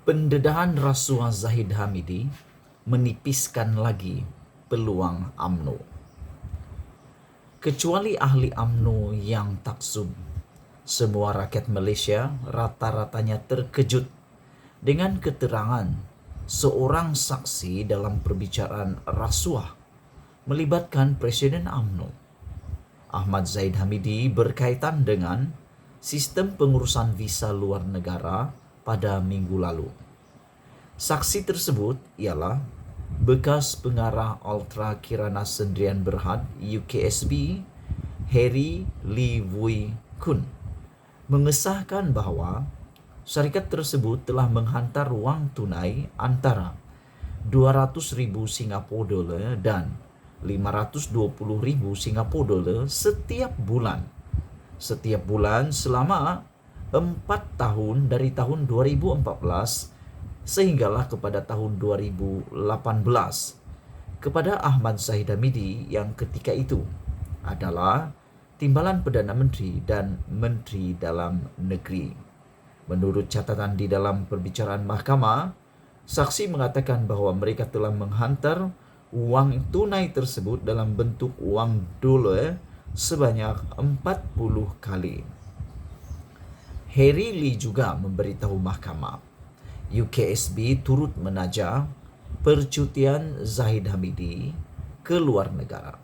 Pendedahan rasuah Zahid Hamidi menipiskan lagi peluang UMNO. Kecuali ahli UMNO yang taksub, semua rakyat Malaysia rata-ratanya terkejut dengan keterangan seorang saksi dalam perbicaraan rasuah melibatkan Presiden UMNO, Ahmad Zahid Hamidi, berkaitan dengan sistem pengurusan visa luar negara pada minggu lalu. Saksi tersebut ialah bekas pengarah Ultra Kirana Sendirian Berhad UKSB, Harry Lee Wui Kun, mengesahkan bahawa syarikat tersebut telah menghantar wang tunai antara 200,000 Singapura dolar dan 520,000 Singapura dolar setiap bulan selama 4 tahun dari tahun 2014 sehinggalah kepada tahun 2018 kepada Ahmad Zahid Hamidi yang ketika itu adalah Timbalan Perdana Menteri dan Menteri Dalam Negeri. Menurut catatan di dalam perbicaraan mahkamah, saksi mengatakan bahawa mereka telah menghantar wang tunai tersebut dalam bentuk wang dolar sebanyak 40 kali. Harry Lee juga memberitahu mahkamah UKSB turut menaja percutian Zahid Hamidi ke luar negara,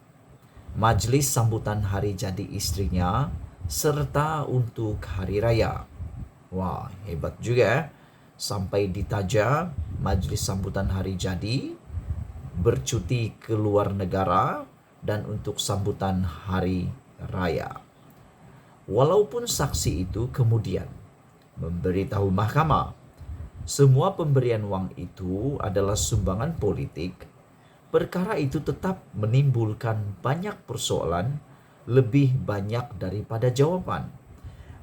majlis sambutan hari jadi isterinya serta untuk hari raya. Wah, hebat juga sampai ditaja majlis sambutan hari jadi, bercuti ke luar negara, dan untuk sambutan hari raya. Walaupun saksi itu kemudian memberitahu mahkamah semua pemberian wang itu adalah sumbangan politik, perkara itu tetap menimbulkan banyak persoalan, lebih banyak daripada jawapan.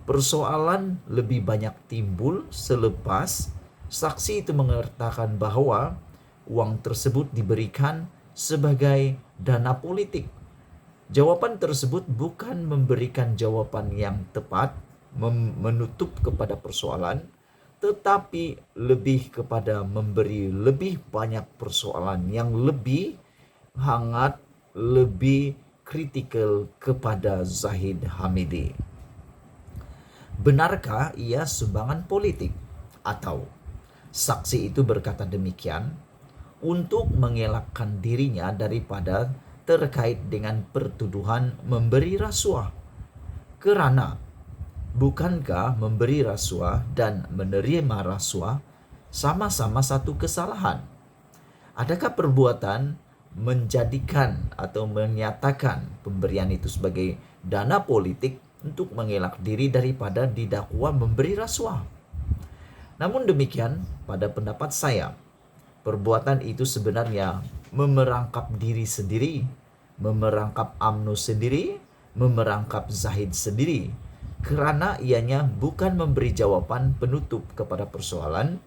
Persoalan lebih banyak timbul selepas saksi itu mengatakan bahawa wang tersebut diberikan sebagai dana politik. Jawapan tersebut bukan memberikan jawapan yang tepat, menutup kepada persoalan, tetapi lebih kepada memberi lebih banyak persoalan yang lebih hangat, lebih kritikal kepada Zahid Hamidi. Benarkah ia sumbangan politik? Atau saksi itu berkata demikian untuk mengelakkan dirinya daripada terkait dengan pertuduhan memberi rasuah? Kerana bukankah memberi rasuah dan menerima rasuah sama-sama satu kesalahan? Adakah perbuatan menjadikan atau menyatakan pemberian itu sebagai dana politik untuk mengelak diri daripada didakwa memberi rasuah? Namun demikian, pada pendapat saya, perbuatan itu sebenarnya memerangkap diri sendiri, memerangkap UMNO sendiri, memerangkap Zahid sendiri, kerana ianya bukan memberi jawapan penutup kepada persoalan,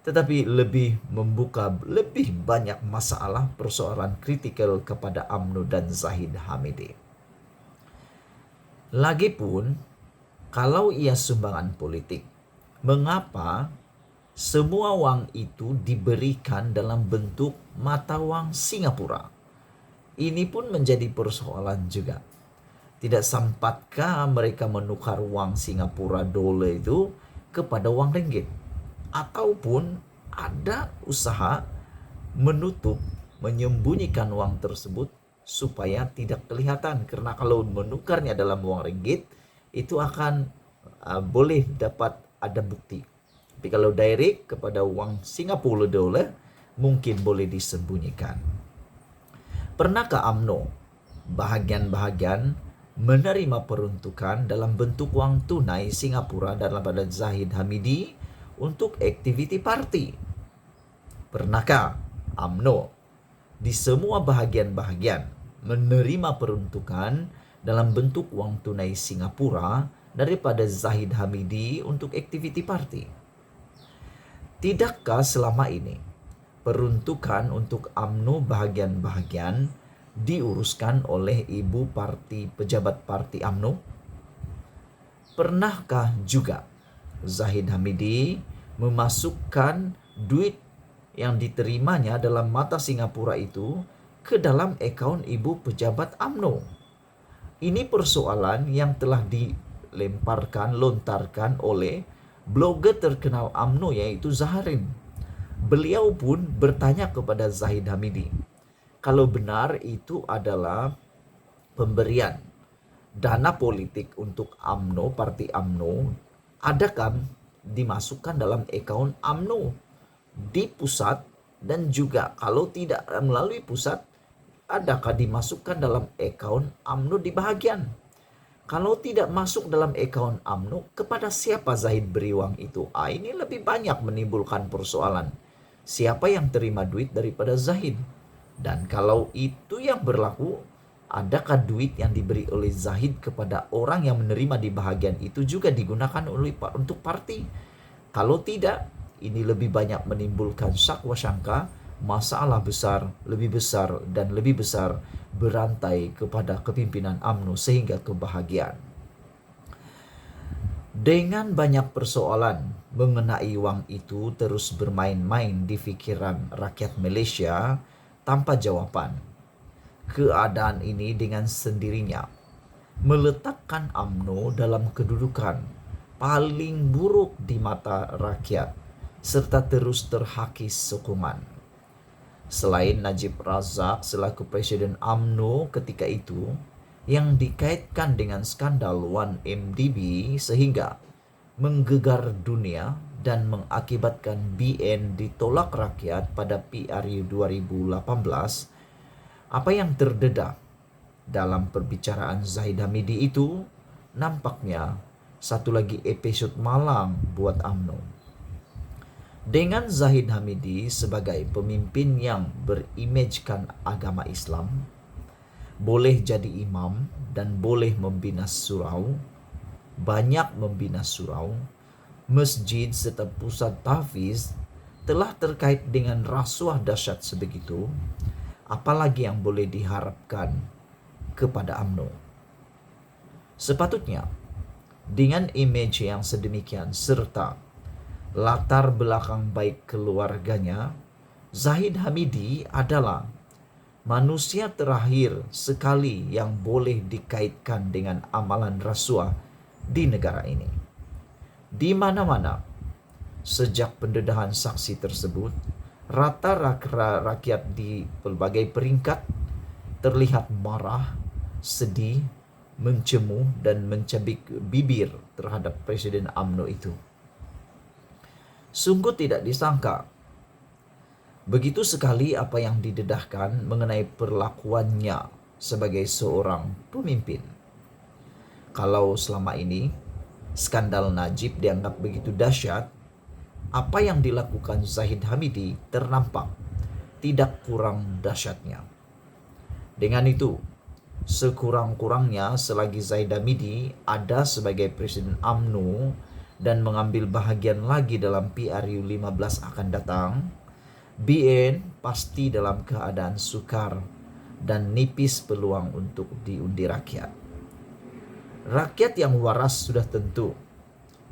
tetapi lebih membuka lebih banyak masalah persoalan kritikal kepada UMNO dan Zahid Hamidi. Lagipun, kalau ia sumbangan politik, mengapa semua wang itu diberikan dalam bentuk mata wang Singapura? Ini pun menjadi persoalan juga. Tidak sempatkah mereka menukar wang Singapura dolar itu kepada wang ringgit? Ataupun ada usaha menutup, menyembunyikan wang tersebut supaya tidak kelihatan? Karena kalau menukarnya dalam wang ringgit, itu akan boleh dapat ada bukti. Tapi kalau direct kepada wang Singapura dolar, mungkin boleh disembunyikan. Pernahkah UMNO bahagian-bahagian menerima peruntukan dalam bentuk wang tunai Singapura daripada Zahid Hamidi untuk aktiviti parti? Pernahkah UMNO di semua bahagian-bahagian menerima peruntukan dalam bentuk wang tunai Singapura daripada Zahid Hamidi untuk aktiviti parti? Tidakkah selama ini peruntukan untuk UMNO bahagian-bahagian diuruskan oleh ibu parti pejabat parti UMNO? Pernahkah juga Zahid Hamidi memasukkan duit yang diterimanya dalam mata Singapura itu ke dalam akaun ibu pejabat UMNO. Ini persoalan yang telah lontarkan oleh blogger terkenal UMNO yaitu Zaharin. Beliau pun bertanya kepada Zahid Hamidi, kalau benar itu adalah pemberian dana politik untuk UMNO, parti UMNO, adakah dimasukkan dalam akaun UMNO di pusat, dan juga kalau tidak melalui pusat, adakah dimasukkan dalam akaun UMNO di bahagian? Kalau tidak masuk dalam akaun UMNO, kepada siapa Zahid beri uang itu? Ini lebih banyak menimbulkan persoalan. Siapa yang terima duit daripada Zahid? Dan kalau itu yang berlaku, adakah duit yang diberi oleh Zahid kepada orang yang menerima di bahagian itu juga digunakan untuk parti? Kalau tidak, ini lebih banyak menimbulkan syak wa syangka, masalah besar, lebih besar dan lebih besar berantai kepada kepimpinan UMNO sehingga kebahagiaan. Dengan banyak persoalan mengenai uang itu terus bermain-main di pikiran rakyat Malaysia tanpa jawaban. Keadaan ini dengan sendirinya meletakkan UMNO dalam kedudukan paling buruk di mata rakyat serta terus terhakis sokongan. Selain Najib Razak selaku Presiden UMNO ketika itu, yang dikaitkan dengan skandal 1MDB sehingga menggegar dunia dan mengakibatkan BN ditolak rakyat pada PRU 2018, apa yang terdedah dalam perbicaraan Zahid Hamidi itu nampaknya satu lagi episode malang buat UMNO. Dengan Zahid Hamidi sebagai pemimpin yang berimejkan agama Islam, boleh jadi imam dan boleh membina surau, banyak membina surau, masjid serta pusat tahfiz telah terkait dengan rasuah dahsyat sebegitu, apalagi yang boleh diharapkan kepada UMNO. Sepatutnya dengan image yang sedemikian serta latar belakang baik keluarganya, Zahid Hamidi adalah manusia terakhir sekali yang boleh dikaitkan dengan amalan rasuah di negara ini. Di mana-mana, sejak pendedahan saksi tersebut, rata rakyat di berbagai peringkat terlihat marah, sedih, mencemu, dan mencabik bibir terhadap Presiden UMNO itu. Sungguh tidak disangka, begitu sekali apa yang didedahkan mengenai perlakuannya sebagai seorang pemimpin. Kalau selama ini skandal Najib dianggap begitu dahsyat, apa yang dilakukan Zahid Hamidi ternampak tidak kurang dahsyatnya. Dengan itu, sekurang-kurangnya selagi Zahid Hamidi ada sebagai Presiden UMNO dan mengambil bahagian lagi dalam PRU 15 akan datang, BN pasti dalam keadaan sukar dan nipis peluang untuk diundi rakyat. Rakyat yang waras sudah tentu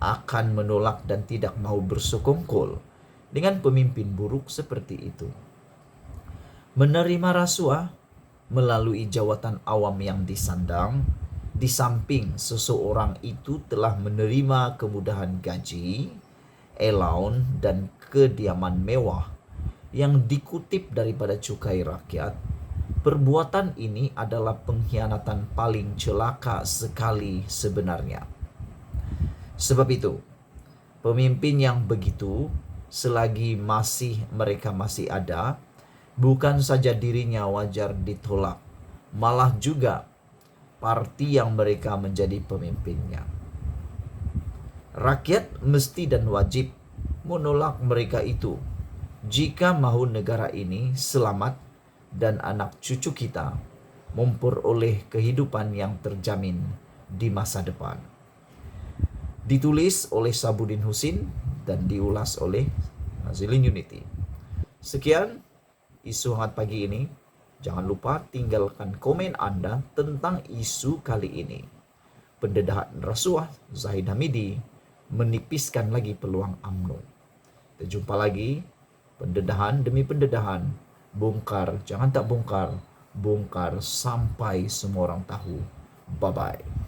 akan menolak dan tidak mau bersekongkol dengan pemimpin buruk seperti itu. Menerima rasuah melalui jawatan awam yang disandang, di samping seseorang itu telah menerima kemudahan gaji, allowance, dan kediaman mewah yang dikutip daripada cukai rakyat, perbuatan ini adalah pengkhianatan paling celaka sekali sebenarnya. Sebab itu, pemimpin yang begitu, selagi mereka masih ada, bukan saja dirinya wajar ditolak, malah juga parti yang mereka menjadi pemimpinnya. Rakyat mesti dan wajib menolak mereka itu jika mahu negara ini selamat dan anak cucu kita memperoleh kehidupan yang terjamin di masa depan. Ditulis oleh Sabudin Husin dan diulas oleh Nazilin Unity. Sekian isu hangat pagi ini. Jangan lupa tinggalkan komen Anda tentang isu kali ini. Pendedahan rasuah Zahid Hamidi menipiskan lagi peluang UMNO. Kita jumpa lagi, pendedahan demi pendedahan. Bongkar, jangan tak bongkar. Bongkar sampai semua orang tahu. Bye-bye.